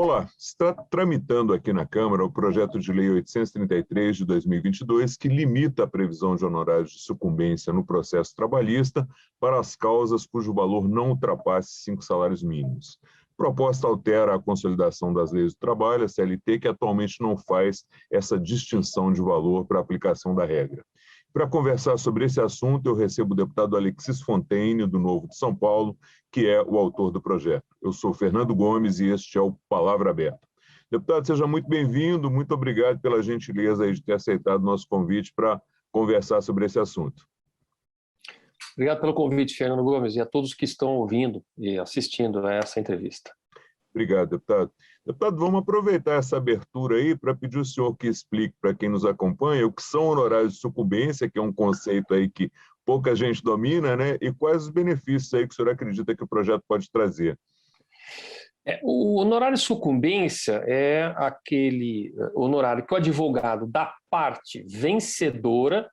Olá, está tramitando aqui na Câmara o projeto de lei 833 de 2022, que limita a previsão de honorários de sucumbência no processo trabalhista para as causas cujo valor não ultrapasse 5 salários mínimos. A proposta altera a consolidação das leis do trabalho, a CLT, que atualmente não faz essa distinção de valor para a aplicação da regra. Para conversar sobre esse assunto, eu recebo o deputado Alexis Fontaine, do Novo de São Paulo, que é o autor do projeto. Eu sou Fernando Gomes e este é o Palavra Aberta. Deputado, seja muito bem-vindo, muito obrigado pela gentileza aí de ter aceitado o nosso convite para conversar sobre esse assunto. Obrigado pelo convite, Fernando Gomes, e a todos que estão ouvindo e assistindo a essa entrevista. Obrigado, deputado. Deputado, vamos aproveitar essa abertura aí para pedir ao senhor que explique para quem nos acompanha o que são honorários de sucumbência, que é um conceito aí que pouca gente domina, né? E quais os benefícios aí que o senhor acredita que o projeto pode trazer? O honorário de sucumbência é aquele honorário que o advogado da parte vencedora,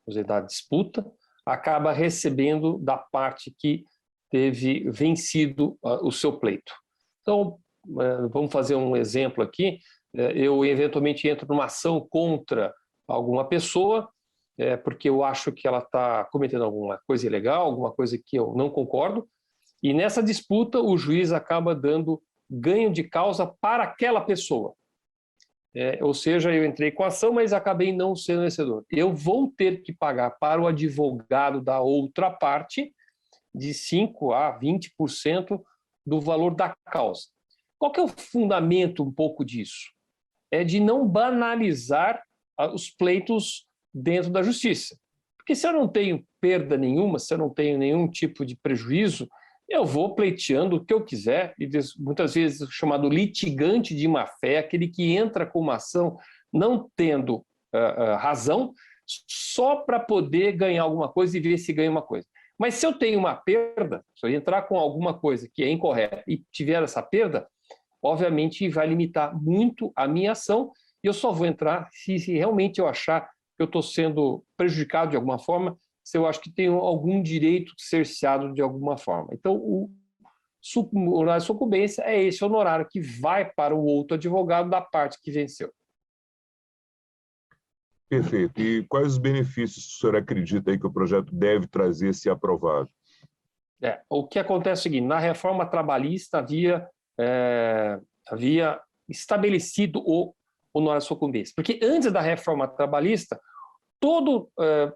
ou seja, da disputa, acaba recebendo da parte que teve vencido o seu pleito. Então, vamos fazer um exemplo aqui. Eu, eventualmente, entro numa ação contra alguma pessoa, porque eu acho que ela está cometendo alguma coisa ilegal, alguma coisa que eu não concordo, e nessa disputa o juiz acaba dando ganho de causa para aquela pessoa. Ou seja, eu entrei com a ação, mas acabei não sendo vencedor. Eu vou ter que pagar para o advogado da outra parte de 5% a 20% do valor da causa. Qual que é o fundamento um pouco disso? É de não banalizar os pleitos dentro da justiça. Porque se eu não tenho perda nenhuma, se eu não tenho nenhum tipo de prejuízo, eu vou pleiteando o que eu quiser, e muitas vezes chamado litigante de má-fé, aquele que entra com uma ação não tendo razão, só para poder ganhar alguma coisa e ver se ganha uma coisa. Mas se eu tenho uma perda, se eu entrar com alguma coisa que é incorreta e tiver essa perda, obviamente vai limitar muito a minha ação, e eu só vou entrar se realmente eu achar que eu estou sendo prejudicado de alguma forma, se eu acho que tenho algum direito cerceado de alguma forma. Então, o honorário de sucumbência é esse honorário que vai para o outro advogado da parte que venceu. Perfeito. E quais os benefícios o senhor acredita aí que o projeto deve trazer se aprovado? O que acontece é o seguinte: na reforma trabalhista havia estabelecido o honorário de sucumbência, porque antes da reforma trabalhista, todo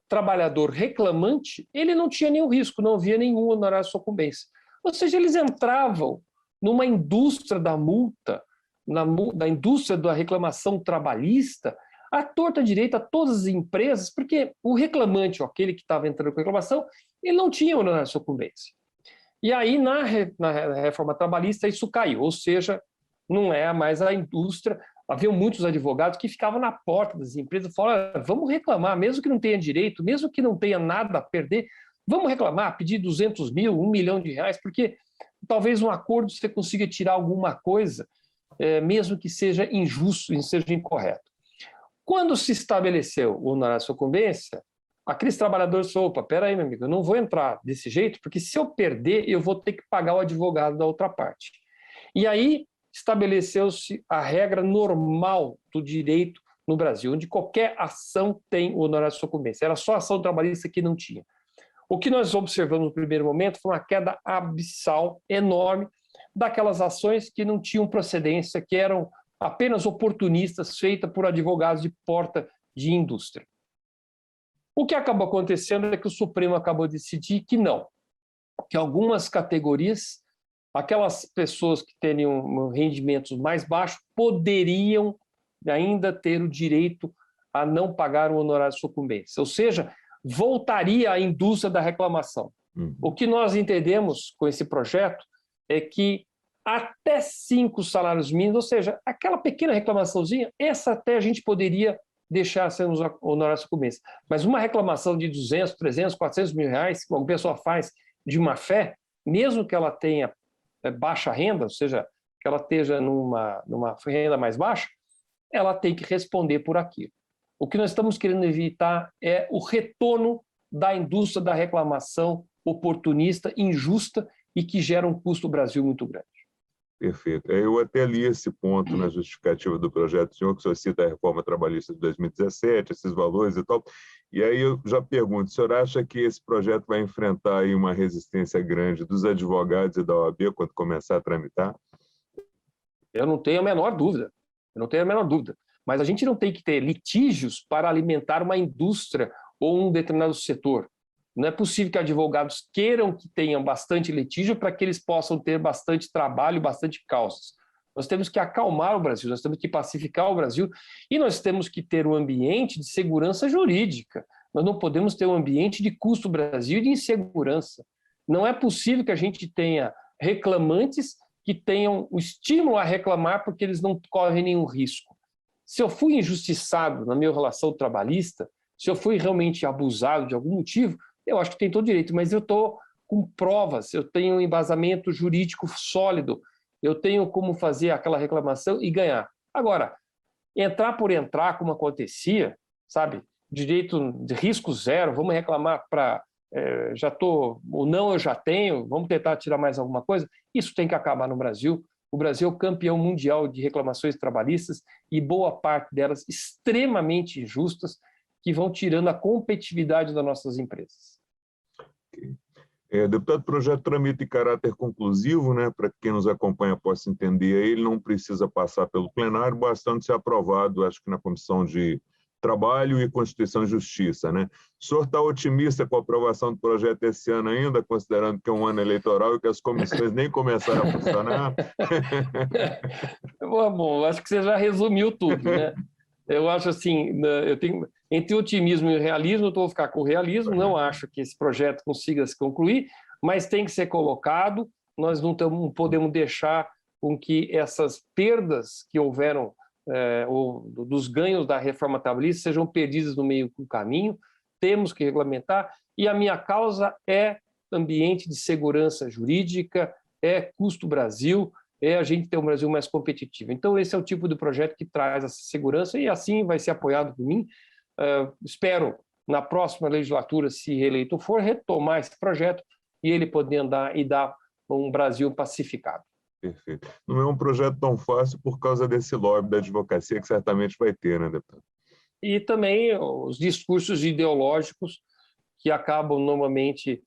trabalhador reclamante, ele não tinha nenhum risco, não havia nenhum honorário de sucumbência. Ou seja, eles entravam numa indústria da multa, da indústria da reclamação trabalhista, à torta direita a todas as empresas, porque o reclamante, aquele que estava entrando com reclamação, ele não tinha honorário de sucumbência. E aí, na reforma trabalhista, isso caiu, ou seja, não é mais a indústria. Havia muitos advogados que ficavam na porta das empresas e falavam: vamos reclamar, mesmo que não tenha direito, mesmo que não tenha nada a perder, vamos reclamar, pedir 200 mil, R$1 milhão, porque talvez um acordo você consiga tirar alguma coisa, mesmo que seja injusto e seja incorreto. Quando se estabeleceu o honorário de sucumbência, aqueles trabalhadores falaram: opa, peraí, meu amigo, eu não vou entrar desse jeito, porque se eu perder, eu vou ter que pagar o advogado da outra parte. E aí estabeleceu-se a regra normal do direito no Brasil, onde qualquer ação tem o honorário de sucumbência. Era só a ação trabalhista que não tinha. O que nós observamos no primeiro momento foi uma queda abissal, enorme, daquelas ações que não tinham procedência, que eram apenas oportunistas, feitas por advogados de porta de indústria. O que acabou acontecendo é que o Supremo acabou de decidir que não, que algumas categorias, aquelas pessoas que teriam rendimentos mais baixos, poderiam ainda ter o direito a não pagar o honorário de sucumbência. Ou seja, voltaria à indústria da reclamação. O que nós entendemos com esse projeto é que até 5 salários mínimos, ou seja, aquela pequena reclamaçãozinha, essa até a gente poderia deixar sendo honorário de sucumbência. Mas uma reclamação de 200, 300, 400 mil reais, que uma pessoa faz de má fé, mesmo que ela tenha baixa renda, ou seja, que ela esteja numa renda mais baixa, ela tem que responder por aquilo. O que nós estamos querendo evitar é o retorno da indústria da reclamação oportunista, injusta e que gera um custo no Brasil muito grande. Perfeito. Eu até li esse ponto na justificativa do projeto do senhor, que o senhor cita a reforma trabalhista de 2017, esses valores e tal. E aí eu já pergunto, o senhor acha que esse projeto vai enfrentar aí uma resistência grande dos advogados e da OAB quando começar a tramitar? Eu não tenho a menor dúvida. Eu não tenho a menor dúvida. Mas a gente não tem que ter litígios para alimentar uma indústria ou um determinado setor. Não é possível que advogados queiram que tenham bastante litígio para que eles possam ter bastante trabalho, bastante causas. Nós temos que acalmar o Brasil, nós temos que pacificar o Brasil e nós temos que ter um ambiente de segurança jurídica. Nós não podemos ter um ambiente de custo Brasil e de insegurança. Não é possível que a gente tenha reclamantes que tenham o estímulo a reclamar porque eles não correm nenhum risco. Se eu fui injustiçado na minha relação trabalhista, se eu fui realmente abusado de algum motivo, eu acho que tem todo direito, mas eu estou com provas, eu tenho um embasamento jurídico sólido, eu tenho como fazer aquela reclamação e ganhar. Agora, entrar por entrar, como acontecia, sabe? Direito de risco zero, vamos reclamar para... já estou, ou não eu já tenho, vamos tentar tirar mais alguma coisa. Isso tem que acabar no Brasil. O Brasil é o campeão mundial de reclamações trabalhistas e boa parte delas extremamente injustas, que vão tirando a competitividade das nossas empresas. Deputado, o projeto tramita em caráter conclusivo, né? Para quem nos acompanha possa entender, ele não precisa passar pelo plenário, bastante ser aprovado, acho que na Comissão de Trabalho e Constituição e Justiça, né? O senhor está otimista com a aprovação do projeto esse ano ainda, considerando que é um ano eleitoral e que as comissões nem começaram a funcionar? Bom, acho que você já resumiu tudo, né? Eu acho assim, eu tenho, entre otimismo e realismo, eu vou ficar com o realismo, não acho que esse projeto consiga se concluir, mas tem que ser colocado, nós não podemos deixar com que essas perdas que houveram, ou dos ganhos da reforma trabalhista sejam perdidas no meio do caminho, temos que regulamentar, e a minha causa é ambiente de segurança jurídica, é custo Brasil, é a gente ter um Brasil mais competitivo. Então, esse é o tipo de projeto que traz essa segurança e assim vai ser apoiado por mim. Espero, na próxima legislatura, se reeleito for, retomar esse projeto e ele poder andar e dar um Brasil pacificado. Perfeito. Não é um projeto tão fácil por causa desse lobby da advocacia que certamente vai ter, né, deputado? E também os discursos ideológicos que acabam normalmente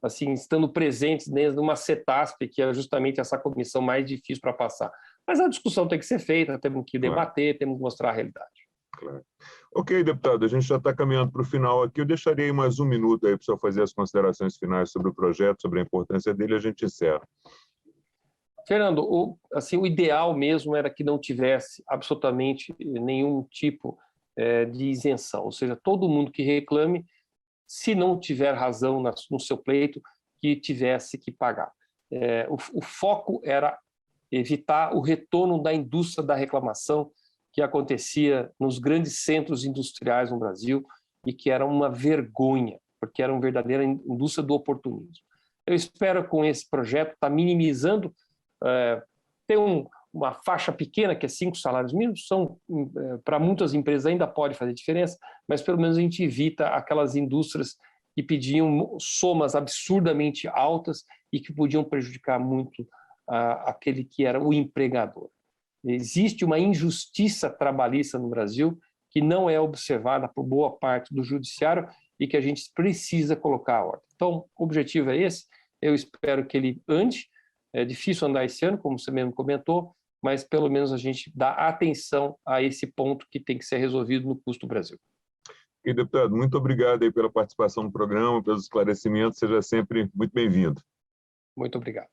assim, estando presentes dentro de uma CETASP, que é justamente essa comissão mais difícil para passar. Mas a discussão tem que ser feita, temos que debater, claro. Temos que mostrar a realidade. Claro. Ok, deputado, a gente já está caminhando para o final aqui. Eu deixaria aí mais um minuto aí para o senhor fazer as considerações finais sobre o projeto, sobre a importância dele, e a gente encerra. Fernando, o ideal mesmo era que não tivesse absolutamente nenhum tipo de isenção, ou seja, todo mundo que reclame, se não tiver razão no seu pleito, que tivesse que pagar. O foco era evitar o retorno da indústria da reclamação que acontecia nos grandes centros industriais no Brasil e que era uma vergonha, porque era uma verdadeira indústria do oportunismo. Eu espero, com esse projeto, estar minimizando, ter uma faixa pequena, que é 5 salários mínimos, para muitas empresas ainda pode fazer diferença, mas pelo menos a gente evita aquelas indústrias que pediam somas absurdamente altas e que podiam prejudicar muito aquele que era o empregador. Existe uma injustiça trabalhista no Brasil que não é observada por boa parte do judiciário e que a gente precisa colocar a ordem. Então, o objetivo é esse, eu espero que ele ande. É difícil andar esse ano, como você mesmo comentou, mas pelo menos a gente dá atenção a esse ponto que tem que ser resolvido no custo Brasil. E, deputado, muito obrigado aí pela participação no programa, pelos esclarecimentos, seja sempre muito bem-vindo. Muito obrigado.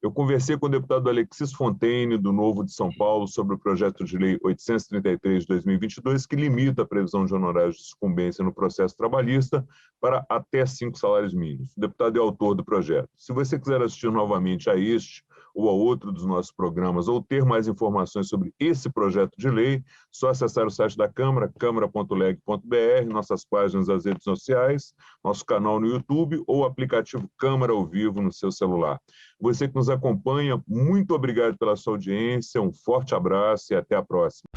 Eu conversei com o deputado Alexis Fontaine, do Novo de São Paulo, sobre o projeto de lei 833 de 2022, que limita a previsão de honorários de sucumbência no processo trabalhista para até 5 salários mínimos. O deputado é autor do projeto. Se você quiser assistir novamente a este ou a outro dos nossos programas, ou ter mais informações sobre esse projeto de lei, só acessar o site da Câmara, câmara.leg.br, nossas páginas das redes sociais, nosso canal no YouTube ou o aplicativo Câmara ao Vivo no seu celular. Você que nos acompanha, muito obrigado pela sua audiência, um forte abraço e até a próxima.